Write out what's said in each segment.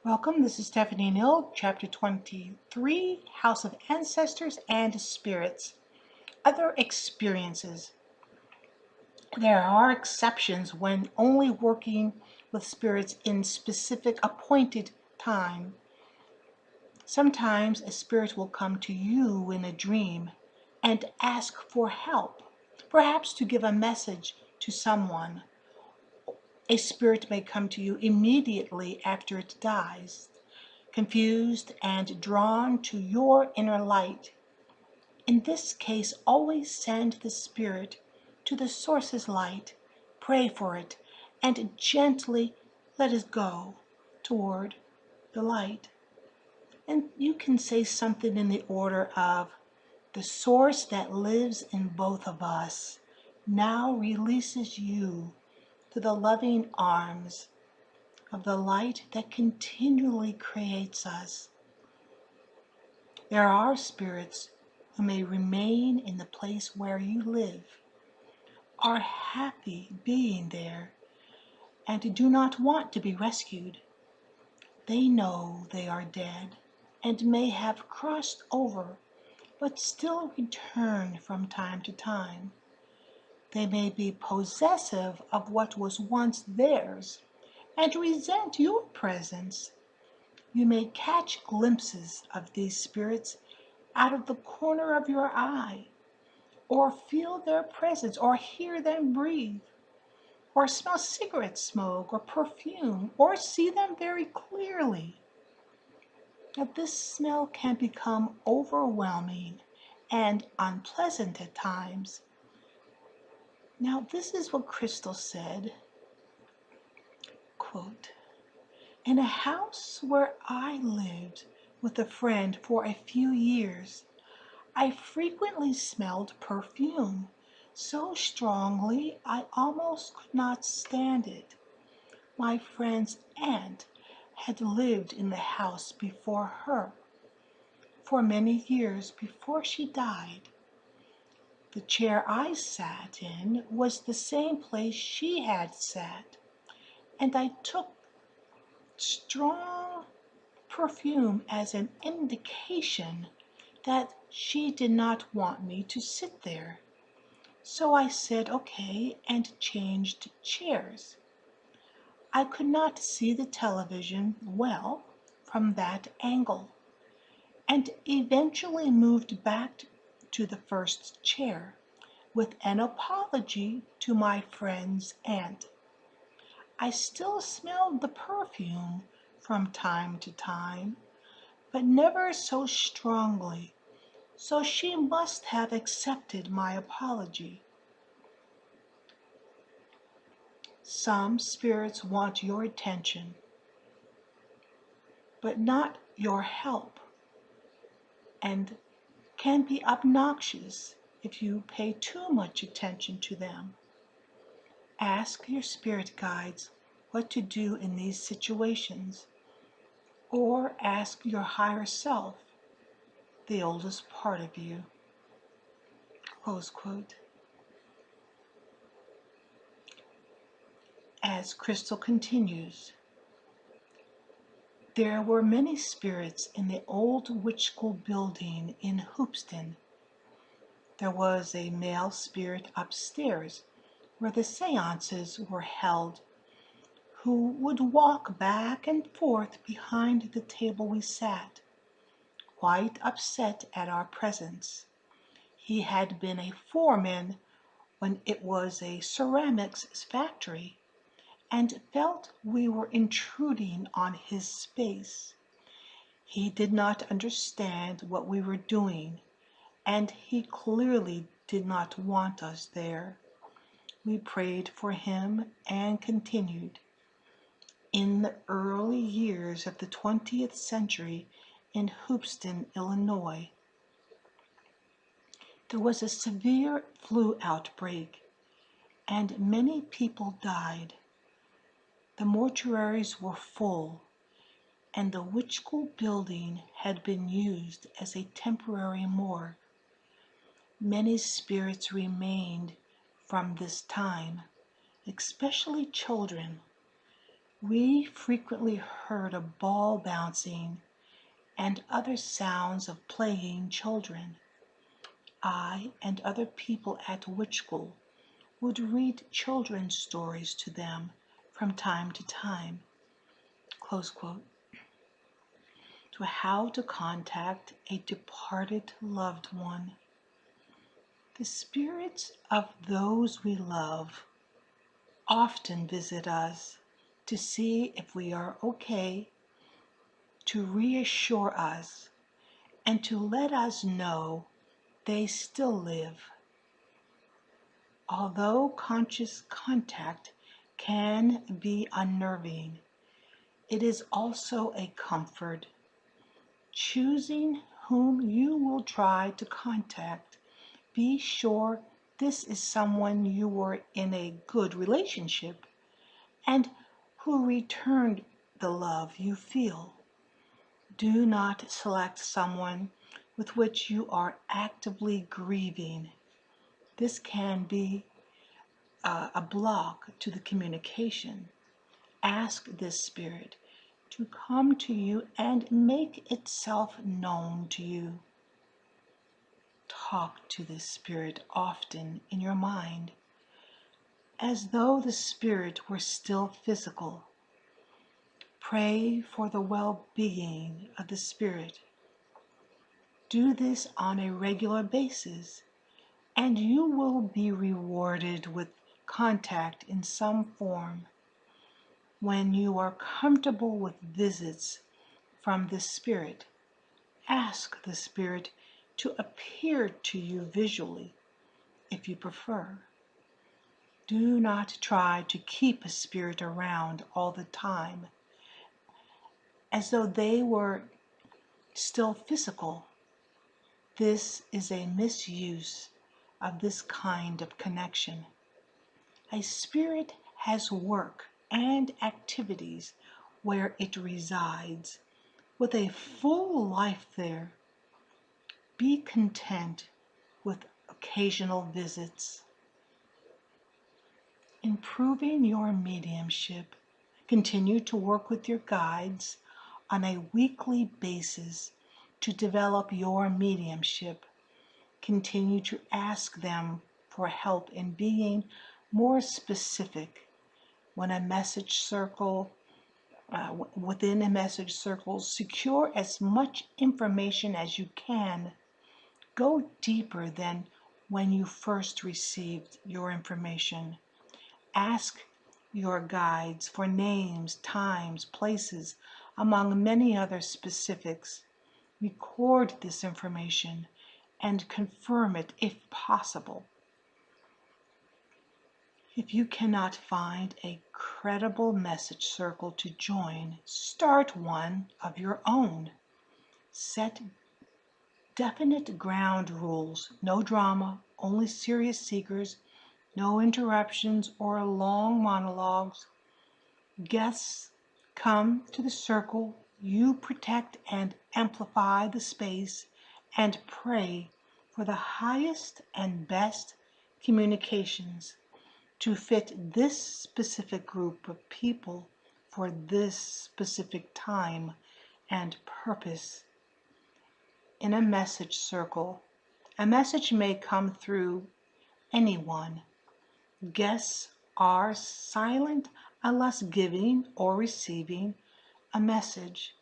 Welcome, this is Stephanie Neal, Chapter 23, House of Ancestors and Spirits. Other experiences. There are exceptions when only working with spirits in specific appointed time. Sometimes a spirit will come to you in a dream and ask for help, perhaps to give a message to someone. A spirit may come to you immediately after it dies, confused and drawn to your inner light. In this case, always send the spirit to the source's light, pray for it, and gently let it go toward the light. And you can say something in the order of, the source that lives in both of us now releases you to the loving arms of the light that continually creates us. There are spirits who may remain in the place where you live, are happy being there, and do not want to be rescued. They know they are dead and may have crossed over, but still return from time to time. They may be possessive of what was once theirs and resent your presence. You may catch glimpses of these spirits out of the corner of your eye, or feel their presence, or hear them breathe, or smell cigarette smoke or perfume, or see them very clearly. Now, this smell can become overwhelming and unpleasant at times. Now, this is what Crystal said, quote, "In a house where I lived with a friend for a few years, I frequently smelled perfume so strongly I almost could not stand it. My friend's aunt had lived in the house before her for many years before she died. The chair I sat in was the same place she had sat, and I took strong perfume as an indication that she did not want me to sit there. So I said okay and changed chairs. I could not see the television well from that angle, and eventually moved back to the first chair with an apology to my friend's aunt. I still smelled the perfume from time to time, but never so strongly, so she must have accepted my apology. Some spirits want your attention, but not your help, and can be obnoxious if you pay too much attention to them. Ask your spirit guides what to do in these situations, or ask your higher self, the oldest part of you." Close quote. As Crystal continues, there were many spirits in the old witch school building in Hoopeston. There was a male spirit upstairs where the seances were held, who would walk back and forth behind the table we sat, quite upset at our presence. He had been a foreman when it was a ceramics factory, and felt we were intruding on his space. He did not understand what we were doing, and he clearly did not want us there. We prayed for him and continued. In the early years of the 20th century in Hoopeston, Illinois, there was a severe flu outbreak, and many people died. The mortuaries were full, and the witch school building had been used as a temporary morgue. Many spirits remained from this time, especially children. We frequently heard a ball bouncing and other sounds of playing children. I and other people at witch school would read children's stories to them from time to time. Close quote. To how to contact a departed loved one. The spirits of those we love often visit us to see if we are okay, to reassure us, and to let us know they still live. Although conscious contact can be unnerving, it is also a comfort. Choosing whom you will try to contact, be sure this is someone you were in a good relationship and who returned the love you feel. Do not select someone with which you are actively grieving. This can be a block to the communication. Ask this spirit to come to you and make itself known to you. Talk to this spirit often in your mind, as though the spirit were still physical. Pray for the well-being of the spirit. Do this on a regular basis, and you will be rewarded with contact in some form. When you are comfortable with visits from the spirit, ask the spirit to appear to you visually, if you prefer. Do not try to keep a spirit around all the time, as though they were still physical. This is a misuse of this kind of connection. A spirit has work and activities where it resides, with a full life there. Be content with occasional visits. Improving your mediumship. Continue to work with your guides on a weekly basis to develop your mediumship. Continue to ask them for help in being more specific. When a message circle, within a message circle, secure as much information as you can. Go deeper than when you first received your information. Ask your guides for names, times, places, among many other specifics. Record this information and confirm it if possible. If you cannot find a credible message circle to join, start one of your own. Set definite ground rules: no drama, only serious seekers, no interruptions or long monologues. Guests come to the circle, you protect and amplify the space, and pray for the highest and best communications to fit this specific group of people for this specific time and purpose. In a message circle, a message may come through anyone. Guests are silent unless giving or receiving a message.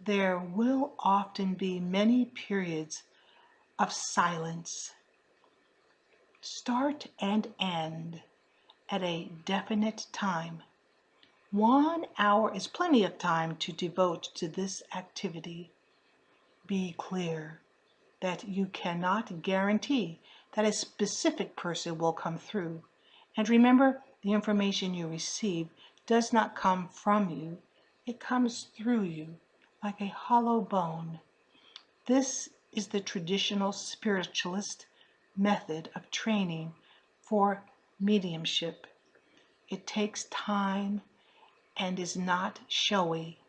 There will often be many periods of silence. Start and end at a definite time. 1 hour is plenty of time to devote to this activity. Be clear that you cannot guarantee that a specific person will come through. And remember, the information you receive does not come from you, it comes through you, like a hollow bone. This is the traditional spiritualist method of training for mediumship. It takes time and is not showy.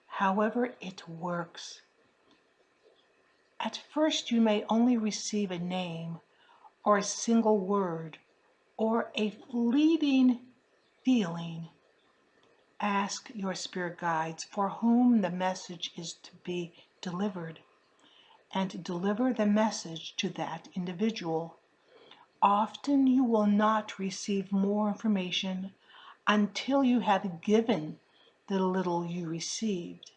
However, it works. At first, you may only receive a name or a single word or a fleeting feeling. Ask your spirit guides for whom the message is to be delivered, and deliver the message to that individual. Often you will not receive more information until you have given the little you received.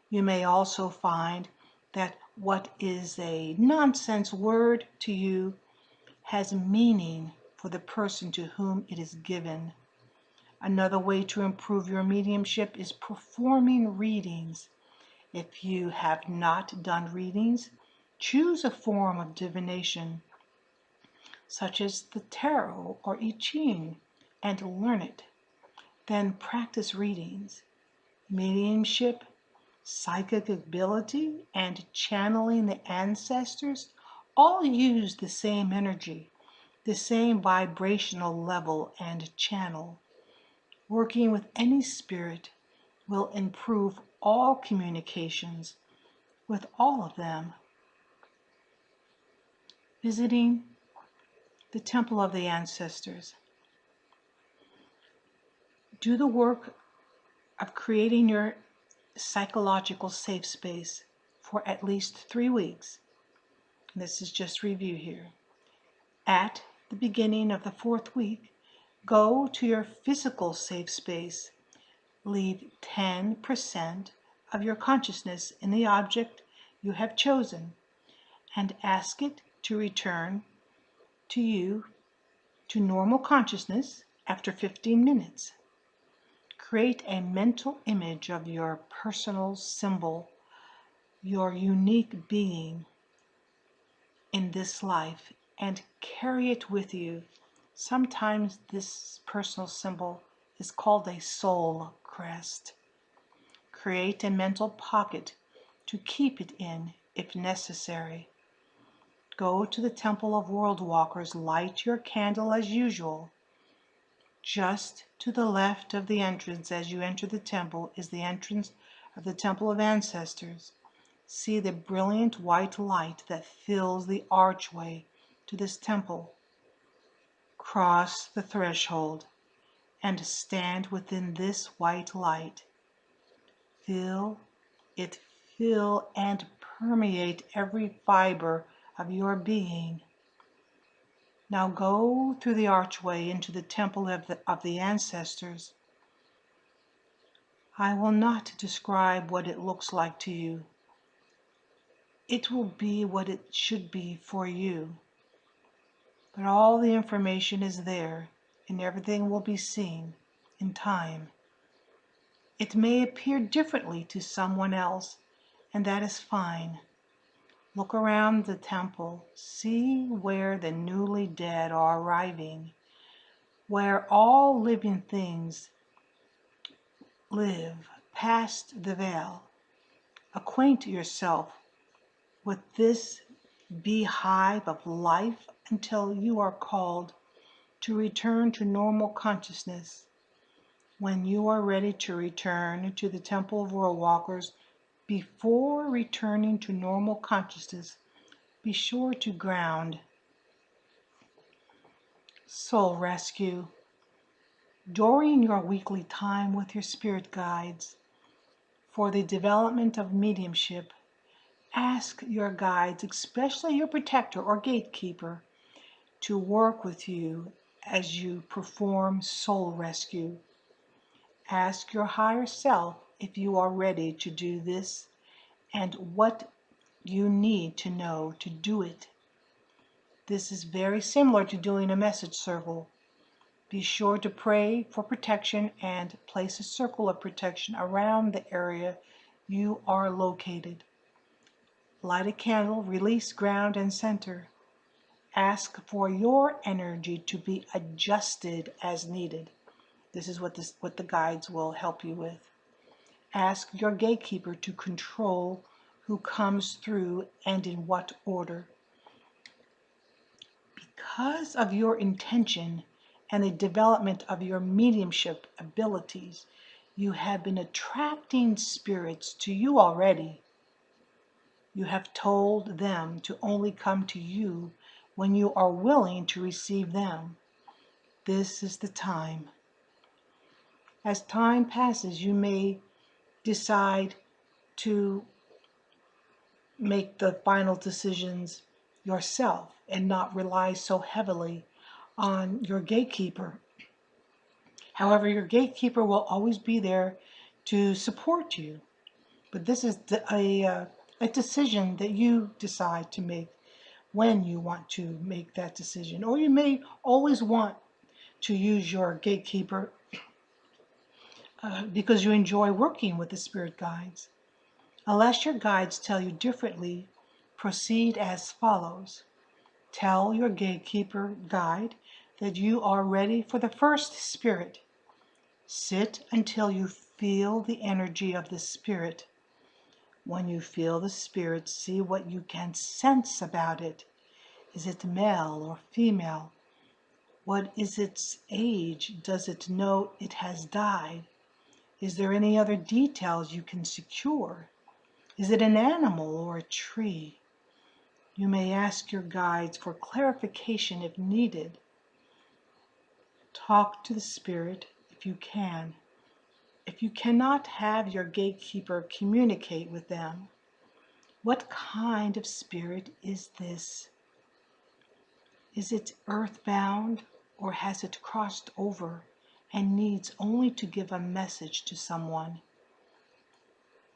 You may also find that what is a nonsense word to you has meaning for the person to whom it is given. Another way to improve your mediumship is performing readings. If you have not done readings, choose a form of divination, such as the tarot or I Ching, and learn it. Then practice readings. Mediumship, psychic ability, and channeling the ancestors all use the same energy, the same vibrational level and channel. Working with any spirit will improve all communications with all of them. Visiting the Temple of the Ancestors. Do the work of creating your psychological safe space for at least 3 weeks. This is just review here. At the beginning of the 4th week, go to your physical safe space. Leave 10% of your consciousness in the object you have chosen and ask it to return to you to normal consciousness after 15 minutes. Create a mental image of your personal symbol, your unique being in this life, and carry it with you. Sometimes this personal symbol is called a soul crest. Create a mental pocket to keep it in if necessary. Go to the Temple of World Walkers, light your candle as usual. Just to the left of the entrance as you enter the temple is the entrance of the Temple of Ancestors. See the brilliant white light that fills the archway to this temple. Cross the threshold and stand within this white light. Feel it fill and permeate every fiber of your being. Now go through the archway into the Temple of the Ancestors. I will not describe what it looks like to you. It will be what it should be for you. But all the information is there, and everything will be seen in time. It may appear differently to someone else, and that is fine. Look around the temple, see where the newly dead are arriving, where all living things live past the veil. Acquaint yourself with this beehive of life until you are called to return to normal consciousness. When you are ready to return to the Temple of World Walkers, before returning to normal consciousness, be sure to ground. Soul Rescue. During your weekly time with your spirit guides for the development of mediumship, ask your guides, especially your protector or gatekeeper, to work with you as you perform soul rescue. Ask your higher self if you are ready to do this and what you need to know to do it. This is very similar to doing a message circle. Be sure to pray for protection and place a circle of protection around the area you are located. Light a candle, release, ground, and center. Ask for your energy to be adjusted as needed. This is what the guides will help you with. Ask your gatekeeper to control who comes through and in what order. Because of your intention and the development of your mediumship abilities, you have been attracting spirits to you already. You have told them to only come to you when you are willing to receive them. This is the time. As time passes, you may decide to make the final decisions yourself and not rely so heavily on your gatekeeper. However, your gatekeeper will always be there to support you. But this is a decision that you decide to make when you want to make that decision. Or you may always want to use your gatekeeper because you enjoy working with the spirit guides. Unless your guides tell you differently, proceed as follows. Tell your gatekeeper guide that you are ready for the first spirit. Sit until you feel the energy of the spirit. When you feel the spirit, see what you can sense about it. Is it male or female? What is its age? Does it know it has died? Is there any other details you can secure? Is it an animal or a tree? You may ask your guides for clarification if needed. Talk to the spirit if you can. If you cannot have your gatekeeper communicate with them, what kind of spirit is this? Is it earthbound, or has it crossed over and needs only to give a message to someone?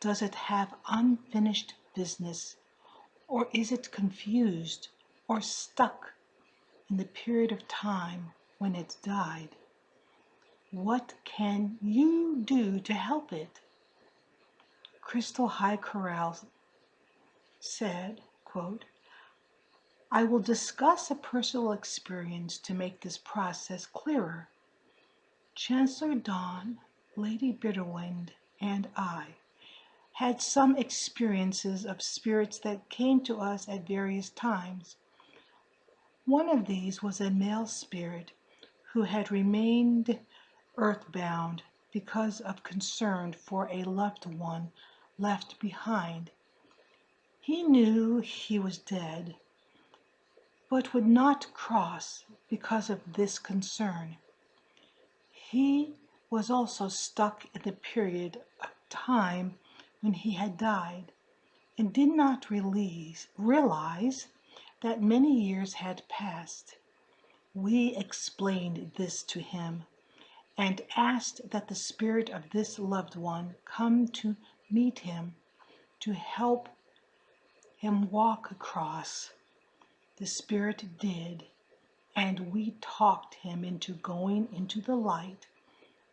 Does it have unfinished business, or is it confused or stuck in the period of time when it died? What can you do to help it? Crystal High Corral said, quote, I will discuss a personal experience to make this process clearer. Chancellor Dawn, Lady Bitterwind, and I had some experiences of spirits that came to us at various times. One of these was a male spirit who had remained earthbound because of concern for a loved one left behind. He knew he was dead, but would not cross because of this concern. He was also stuck in the period of time when he had died and did not realize that many years had passed. We explained this to him and asked that the spirit of this loved one come to meet him to help him walk across. The spirit did, and we talked him into going into the light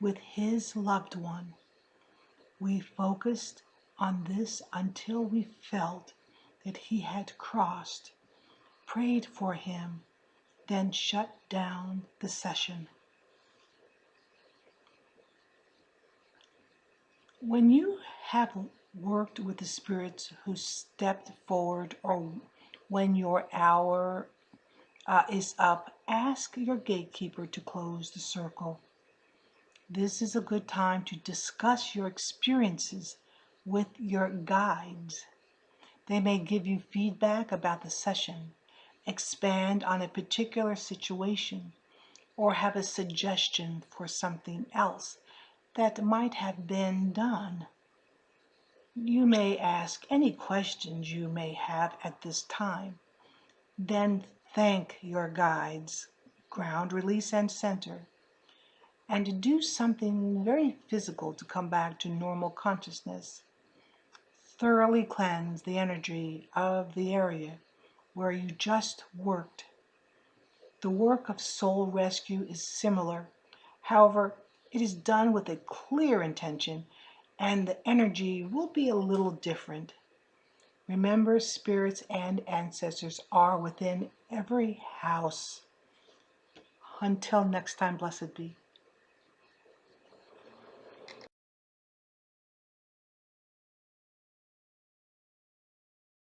with his loved one. We focused on this until we felt that he had crossed, prayed for him, then shut down the session. When you have worked with the spirits who stepped forward, or when your hour is up, ask your gatekeeper to close the circle. This is a good time to discuss your experiences with your guides. They may give you feedback about the session, expand on a particular situation, or have a suggestion for something else that might have been done. You may ask any questions you may have at this time. Then thank your guides, ground, release, and center, and do something very physical to come back to normal consciousness. Thoroughly cleanse the energy of the area where you just worked. The work of soul rescue is similar. However, it is done with a clear intention, and the energy will be a little different. Remember, spirits and ancestors are within every house. Until next time, blessed be.